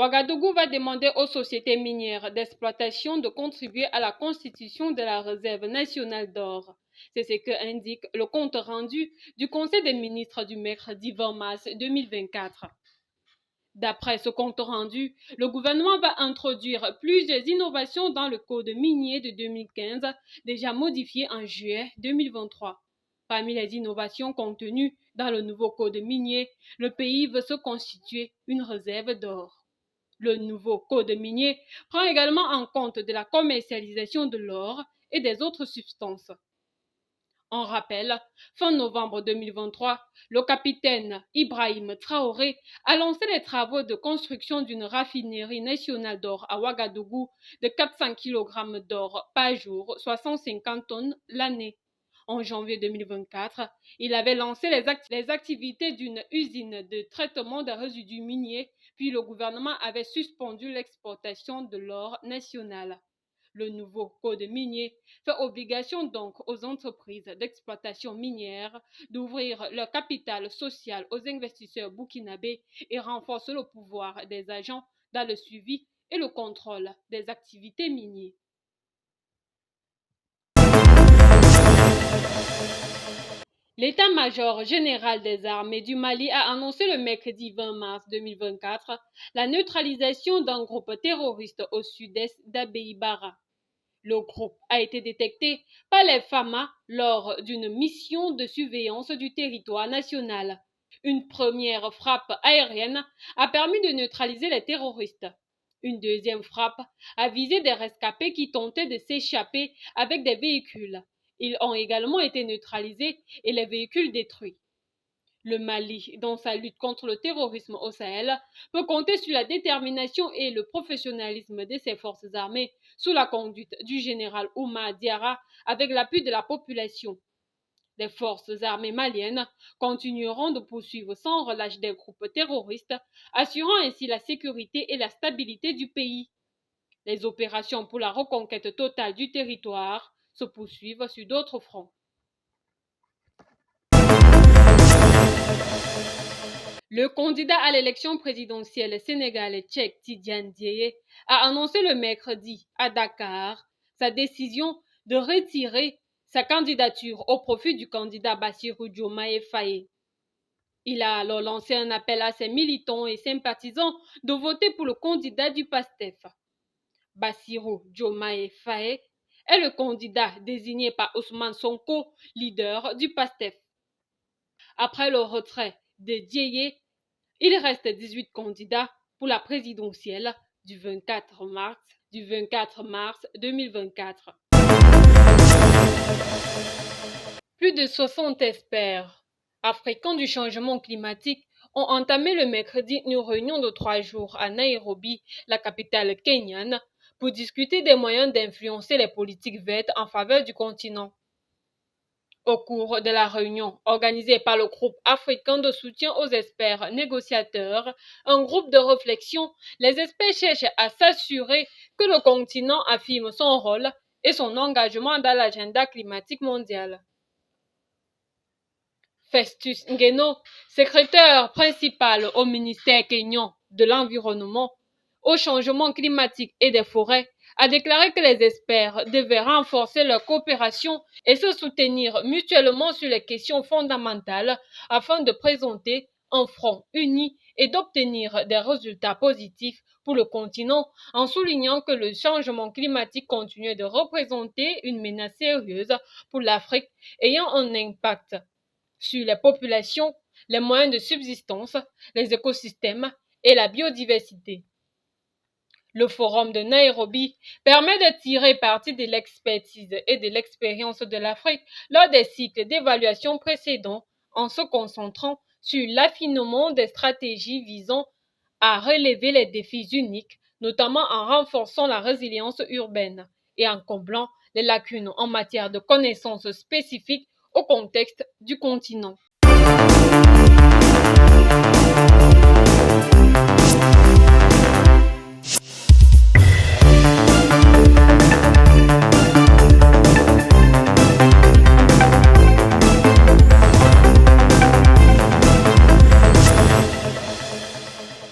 Ouagadougou va demander aux sociétés minières d'exploitation de contribuer à la constitution de la réserve nationale d'or. C'est ce que indique le compte rendu du Conseil des ministres du mercredi 20 mars 2024. D'après ce compte rendu, le gouvernement va introduire plusieurs innovations dans le code minier de 2015, déjà modifié en juillet 2023. Parmi les innovations contenues dans le nouveau code minier, le pays veut se constituer une réserve d'or. Le nouveau code minier prend également en compte de la commercialisation de l'or et des autres substances. En rappel, fin novembre 2023, le capitaine Ibrahim Traoré a lancé les travaux de construction d'une raffinerie nationale d'or à Ouagadougou de 400 kg d'or par jour, soit 150 tonnes l'année. En janvier 2024, il avait lancé les activités d'une usine de traitement des résidus miniers, puis le gouvernement avait suspendu l'exportation de l'or national. Le nouveau code minier fait obligation donc aux entreprises d'exploitation minière d'ouvrir leur capital social aux investisseurs burkinabés et renforce le pouvoir des agents dans le suivi et le contrôle des activités minières. L'état-major général des armées du Mali a annoncé le mercredi 20 mars 2024 la neutralisation d'un groupe terroriste au sud-est d'Abéibara. Le groupe a été détecté par les FAMA lors d'une mission de surveillance du territoire national. Une première frappe aérienne a permis de neutraliser les terroristes. Une deuxième frappe a visé des rescapés qui tentaient de s'échapper avec des véhicules. Ils ont également été neutralisés et les véhicules détruits. Le Mali, dans sa lutte contre le terrorisme au Sahel, peut compter sur la détermination et le professionnalisme de ses forces armées sous la conduite du général Oumar Diarra avec l'appui de la population. Les forces armées maliennes continueront de poursuivre sans relâche des groupes terroristes, assurant ainsi la sécurité et la stabilité du pays. Les opérations pour la reconquête totale du territoire se poursuivent sur d'autres fronts. Le candidat à l'élection présidentielle sénégalais Cheikh Tidiane Dièye a annoncé le mercredi à Dakar sa décision de retirer sa candidature au profit du candidat Bassirou Diomaye Faye. Il a alors lancé un appel à ses militants et sympathisants de voter pour le candidat du PASTEF. Bassirou Diomaye Faye est le candidat désigné par Ousmane Sonko, leader du PASTEF. Après le retrait de Dièye, il reste 18 candidats pour la présidentielle du 24 mars 2024. Plus de 60 experts africains du changement climatique ont entamé le mercredi une réunion de 3 jours à Nairobi, la capitale kenyane, pour discuter des moyens d'influencer les politiques vertes en faveur du continent. Au cours de la réunion organisée par le groupe africain de soutien aux experts négociateurs, un groupe de réflexion, les experts cherchent à s'assurer que le continent affirme son rôle et son engagement dans l'agenda climatique mondial. Festus Ngeno, secrétaire principal au ministère kényan de l'Environnement, au changement climatique et des forêts, a déclaré que les experts devaient renforcer leur coopération et se soutenir mutuellement sur les questions fondamentales afin de présenter un front uni et d'obtenir des résultats positifs pour le continent, en soulignant que le changement climatique continue de représenter une menace sérieuse pour l'Afrique, ayant un impact sur les populations, les moyens de subsistance, les écosystèmes et la biodiversité. Le forum de Nairobi permet de tirer parti de l'expertise et de l'expérience de l'Afrique lors des cycles d'évaluation précédents en se concentrant sur l'affinement des stratégies visant à relever les défis uniques, notamment en renforçant la résilience urbaine et en comblant les lacunes en matière de connaissances spécifiques au contexte du continent.